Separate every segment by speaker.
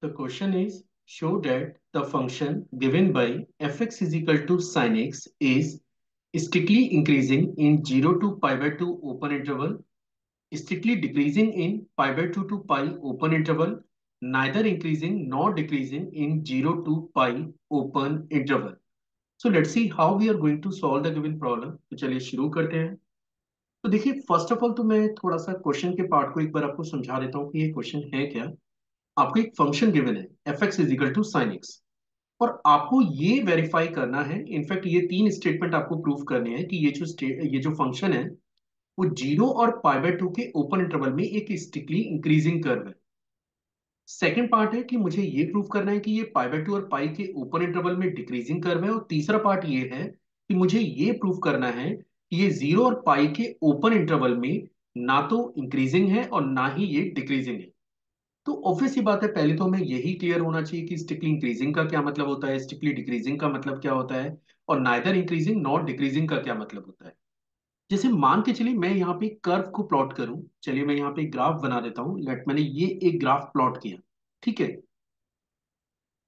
Speaker 1: The question is, show that the function given by fx is equal to sin x is strictly increasing in 0 to pi by 2 open interval, strictly decreasing in pi by 2 to pi open interval, neither increasing nor decreasing in 0 to pi open interval. So let's see how we are going to solve the given problem. तो चलिए शुरू करते हैं। तो देखिए, first of all तो मैं थोड़ा सा क्वेश्चन के पार्ट को एक बार आपको समझा देता हूँ कि ये क्वेश्चन है क्या। आपको एक फंक्शन गिवन है f x is equal to sine x, और आपको ये वेरीफाई करना है, इनफैक्ट ये तीन स्टेटमेंट आपको प्रूव करने हैं कि ये जो फंक्शन है वो 0 और पाई बाय 2 के ओपन इंटरवल में एक स्टिकली इंक्रीजिंग कर्व है। सेकंड पार्ट है कि मुझे ये प्रूव करना है कि ये पाई बाय 2 और पाई के ओपन इंटरवल में डिक्रीजिंग कर्व है, और तीसरा पार्ट ये है कि मुझे ये प्रूव करना है कि ये 0 और पाई के ओपन इंटरवल में ना तो इंक्रीजिंग है और ना ही ये डिक्रीजिंग है। तो ऑब्वियस सी बात है, पहले तो हमें यही क्लियर होना चाहिए कि स्टिकली इंक्रीजिंग का क्या मतलब होता है, स्टिकली डिक्रीजिंग का मतलब क्या होता है, और नाइदर इंक्रीजिंग नॉट डिक्रीजिंग का क्या मतलब होता है। जैसे मान के चलिए मैं यहाँ पे कर्व को प्लॉट करूं, चलिए मैं यहाँ पे एक ग्राफ बना देता हूं। लेट मैंने ये एक ग्राफ प्लॉट किया, ठीक है।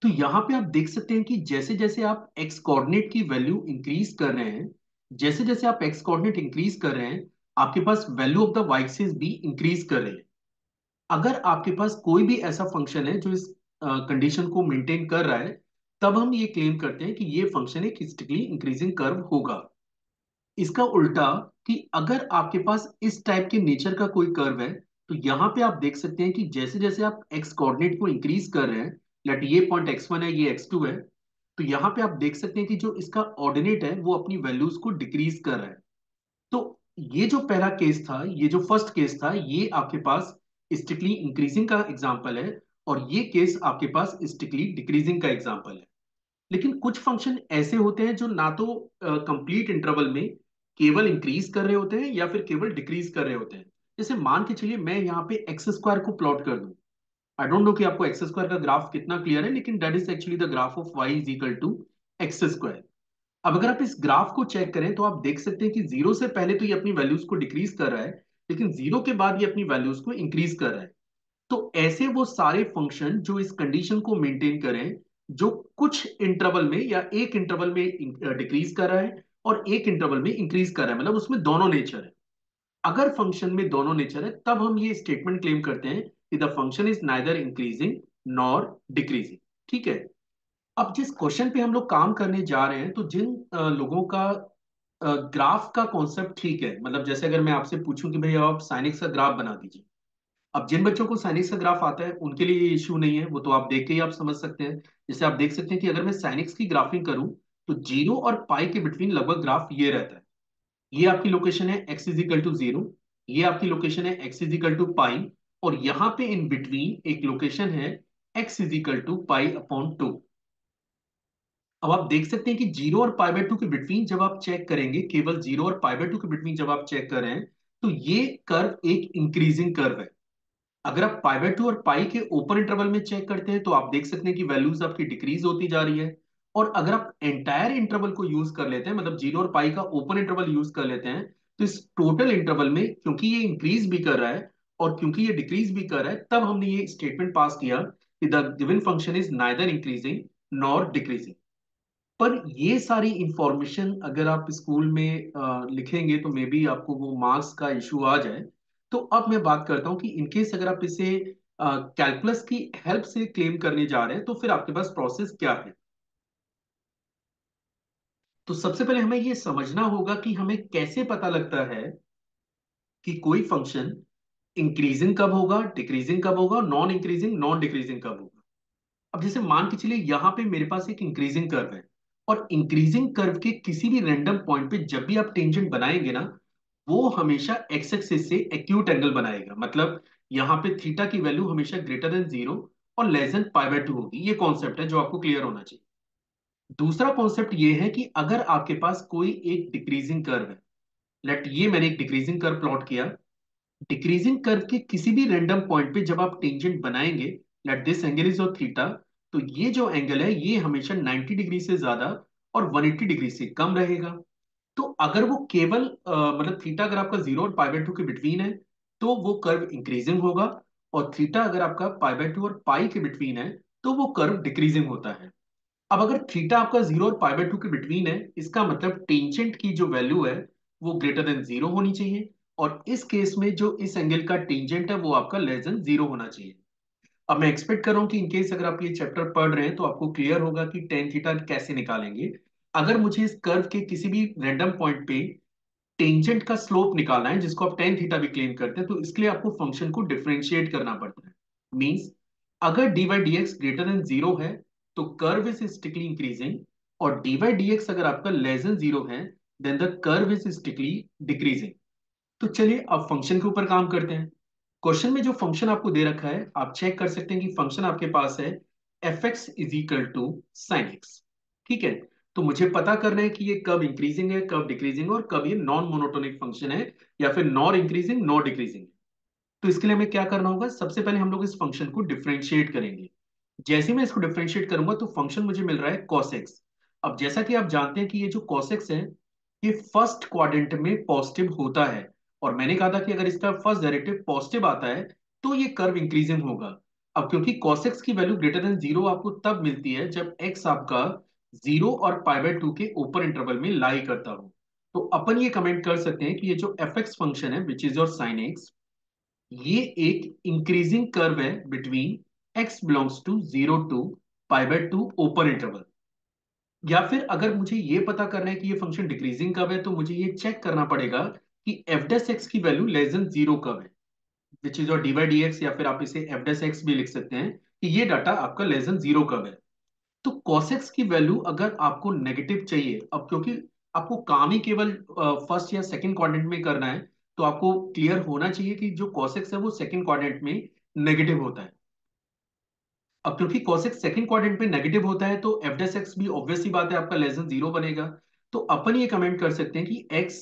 Speaker 1: तो यहाँ पे आप देख सकते हैं कि जैसे जैसे आप एक्स कोऑर्डिनेट की वैल्यू इंक्रीज कर रहे हैं, जैसे जैसे आप एक्स कोऑर्डिनेट इंक्रीज कर रहे हैं, आपके पास value of the Y axis भी इंक्रीज कर रहे हैं। अगर आपके पास कोई भी ऐसा फंक्शन है जो इस कंडीशन को मेंटेन कर रहा है, तब हम ये क्लेम करते हैं कि ये फंक्शन एक स्टिकली इंक्रीजिंग कर्व होगा। इसका उल्टा, कि अगर आपके पास इस टाइप के नेचर का कोई कर्व है, तो यहां पे आप देख सकते हैं कि जैसे जैसे आप एक्स कोऑर्डिनेट को इंक्रीज कर रहे हैं, लेट ये पॉइंट x1 है, ये x2 है, तो यहां पे आप देख सकते हैं कि जो इसका ऑर्डिनेट है वो अपनी वैल्यूज को डिक्रीज कर रहा है। तो ये जो पहला केस था, ये जो फर्स्ट केस था, ये आपके पास स्ट्रिक्टली इंक्रीजिंग का एग्जांपल है, और ये केस आपके पास स्ट्रिक्टली डिक्रीजिंग का एग्जांपल है। लेकिन कुछ फंक्शन ऐसे होते हैं जो ना तो कंप्लीट इंटरवल में केवल इंक्रीज कर रहे होते हैं या फिर केवल डिक्रीज कर रहे होते हैं। जैसे मान के चलिए मैं यहाँ पे एक्स स्क्वायर को प्लॉट कर दूं। आई डोंट नो कि आपको एक्स स्क्वायर का ग्राफ कितना क्लियर है, लेकिन that is actually the graph of y is equal to x square. अब अगर आप इस ग्राफ को चेक करें तो आप देख सकते हैं कि जीरो से पहले तो ये अपनी वैल्यूज को डिक्रीज कर रहा है, लेकिन जीरो के बाद ये अपनी वैल्यूज को इंक्रीज कर रहा है। तो ऐसे वो सारे फंक्शन जो इस कंडीशन को मेंटेन करें, जो कुछ इंटरवल में या एक इंटरवल में डिक्रीज कर रहा है और एक इंटरवल में इंक्रीज कर रहा है, मतलब उसमें दोनों नेचर है। अगर फंक्शन में दोनों नेचर है, तब हम ये स्टेटमेंट क्लेम करते हैं कि the function is neither increasing nor decreasing. ठीक है। अब जिस क्वेश्चन पे हम लोग काम करने जा रहे हैं, तो जिन लोगों का ग्राफ का कॉन्सेप्ट ठीक है, मतलब जैसे अगर मैं आपसे पूछूं कि भाई आप साइनिक्स का ग्राफ बना दीजिए। अब जिन बच्चों को साइनिक्स का ग्राफ आता है उनके लिए ये इश्यू नहीं है, वो तो आप देख के ही आप समझ सकते हैं। जैसे आप देख सकते हैं कि अगर मैं साइनिक्स की ग्राफिंग करूं, तो 0 और पाई के बिटवीन लगभग ग्राफ ये रहता है। ये आपकी लोकेशन है एक्स इज इक्वल टू 0, ये आपकी लोकेशन है x is equal to pi, और यहाँ पे इन बिटवीन एक लोकेशन है x is equal to pi upon 2। अब आप देख सकते हैं कि 0 और पाई बाय 2 के बिटवीन जब आप चेक करेंगे, केवल 0 और पाई बाय 2 के बिटवीन जब आप चेक कर रहे हैं, तो ये कर्व एक इंक्रीजिंग कर्व है। अगर आप पाई बाय 2 और पाई के ओपन इंटरवल में चेक करते हैं, तो आप देख सकते हैं कि वैल्यूज आपकी डिक्रीज होती जा रही है। और अगर आप एंटायर इंटरवल को यूज कर लेते हैं, मतलब 0 और पाई का ओपन इंटरवल यूज कर लेते हैं, तो इस टोटल इंटरवल में क्योंकि ये इंक्रीज भी कर रहा है और क्योंकि ये डिक्रीज भी कर रहा है, तब हमने ये स्टेटमेंट पास किया कि the given function is neither increasing nor decreasing. पर ये सारी इंफॉर्मेशन अगर आप स्कूल में लिखेंगे तो मे बी आपको वो मार्क्स का इशू आ जाए। तो अब मैं बात करता हूँ कि इनकेस अगर आप इसे कैलकुलस की हेल्प से क्लेम करने जा रहे हैं, तो फिर आपके पास प्रोसेस क्या है। तो सबसे पहले हमें ये समझना होगा कि हमें कैसे पता लगता है कि कोई फंक्शन इंक्रीजिंग कब होगा, डिक्रीजिंग कब होगा, नॉन इंक्रीजिंग नॉन डिक्रीजिंग कब होगा। अब जैसे मान के चलिए यहाँ पे मेरे पास एक इंक्रीजिंग कर्व है, और इंक्रीजिंग कर्व के किसी भी रैंडम पॉइंट पे जब भी आप टेंजेंट बनाएंगे ना, वो हमेशा एक्स एक्सिस से एक्यूट एंगल बनाएगा। मतलब यहाँ पे थीटा की वैल्यू हमेशा ग्रेटर देन 0 और लेस देन पाई बाय 2 होगी। ये कॉन्सेप्ट है जो आपको क्लियर होना चाहिए। दूसरा कॉन्सेप्ट ये है कि अगर आपके पास कोई एक डिक्रीजिंग कर्व है, लेट ये मैंने एक डिक्रीजिंग कर्व प्लॉट किया, डिक्रीजिंग कर्व के किसी भी रैंडम पॉइंट पे जब आप टेंजेंट बनाएंगे, let this angle is of theta, तो ये जो एंगल है ये हमेशा 90 डिग्री से ज्यादा और 180 डिग्री से कम रहेगा। तो अगर वो केवल मतलब थीटा अगर आपका 0 और पाई बाय 2 के बिटवीन है, तो वो कर्व इंक्रीजिंग होगा। और थीटा अगर आपका पाई बाय 2 और पाई के बिटवीन है तो वो कर्व डिक्रीजिंग होता है। अब अगर थीटा आपका 0 और पाई बाय 2 के बिटवीन है, इसका मतलब टेंजेंट की जो वैल्यू है वो ग्रेटर देन 0 होनी चाहिए, और इस केस में जो इस एंगल का टेंजेंट है वो आपका लेस देन 0 होना चाहिए। अब मैं एक्सपेक्ट कर रहा हूं कि इनकेस अगर आप ये चैप्टर पढ़ रहे हैं तो आपको क्लियर होगा कि टेन थीटा कैसे निकालेंगे। अगर मुझे इस कर्व के किसी भी रैंडम पॉइंट पे टेंजेंट का स्लोप निकालना है, जिसको आप टेन थीटा भी क्लेम करते हैं, तो इसके लिए आपको फंक्शन को डिफरेंशिएट करना पड़ता है। मींस अगर D by D X greater than 0 है तो कर्व इज स्टिकली इंक्रीजिंग, और डी बाई डी एक्स अगर आपका लेस देन 0 है then the curve is strictly decreasing. तो चलिए अब फंक्शन के ऊपर काम करते हैं। क्वेश्चन में जो फंक्शन आपको दे रखा है आप चेक कर सकते हैं कि फंक्शन आपके पास है f x is equal to sine x. ठीक है, तो मुझे पता करना है कि ये कब इंक्रीजिंग है, कब डिक्रीजिंग, और कब ये नॉन मोनोटोनिक फंक्शन है या फिर नॉर इंक्रीजिंग नॉर डिक्रीजिंग। तो इसके लिए हमें क्या करना होगा, सबसे पहले हम लोग इस फंक्शन को डिफरेंशिएट करेंगे। जैसे ही मैं इसको डिफरेंशिएट करूंगा तो फंक्शन मुझे मिल रहा है cos x। अब जैसा कि आप जानते हैं कि ये जो cos x है ये फर्स्ट क्वाड्रेंट में पॉजिटिव होता है, और मैंने कहा था कि अगर इसका फर्स्ट डेरिवेटिव पॉजिटिव आता है तो ये कर्व इंक्रीजिंग होगा। अब क्योंकि cos x की वैल्यू ग्रेटर देन 0 आपको तब मिलती है जब x आपका 0 और पाई बाय 2 के ऊपर इंटरवल में लाई करता हो। तो अपन ये कमेंट कर सकते हैं कि ये जो एफ एक्स फंक्शन है which is your sine x, ये एक इंक्रीजिंग कर्व है between x belongs to 0 to pi by 2 open interval. या फिर अगर मुझे ये पता करना है कि ये फंक्शन डिक्रीजिंग कब है तो मुझे ये चेक करना पड़ेगा कि एफ डेस एक्स की वैल्यू लेस देन 0 कब है, विच इज और डी बाई डी एक्स, या फिर आप इसे एफ डेस एक्स भी लिख सकते हैं कि ये डाटा आपका लेस देन 0 कब है। तो cos x की वैल्यू अगर आपको नेगेटिव चाहिए, अब क्योंकि आपको काम ही केवल फर्स्ट या सेकंड क्वाड्रेंट में करना है, तो आपको क्लियर होना चाहिए कि जो cos x है वो सेकंड क्वाड्रेंट में नेगेटिव होता है। अब क्योंकि cos x सेकंड क्वाड्रेंट में नेगेटिव होता है तो f डेस x भी ऑब्वियस सी बात है आपका लेस देन 0 बनेगा। तो अपन ये कमेंट कर सकते हैं कि x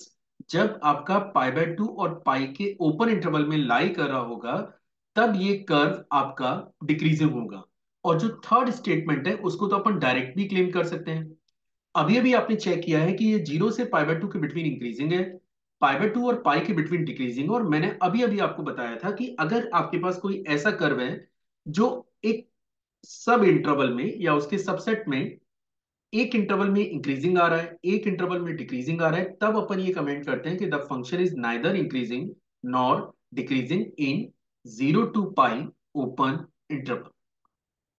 Speaker 1: जब आपका पाई बाय 2 और पाई के ओपन इंटरवल में लाई कर रहा होगा तब ये कर्व आपका डिक्रीजिंग होगा। और जो थर्ड स्टेटमेंट है उसको तो अपन डायरेक्ट भी क्लेम कर सकते हैं। अभी अभी आपने चेक किया है कि ये 0 से पाई बाय 2 के बिटवीन इंक्रीजिंग है, पाई बाय 2 और पाई के बिटवीन डिक्रीजिंग, और मैंने अभी अभी आपको बताया था कि अगर आपके पास कोई ऐसा कर्व है जो एक सब इंटरवल में या उसके सबसेट में एक इंटरवल में इंक्रीजिंग आ रहा है एक इंटरवल में डिक्रीजिंग आ रहा है, तब अपन ये कमेंट करते हैं कि the function is neither increasing nor decreasing in 0 to pi open interval.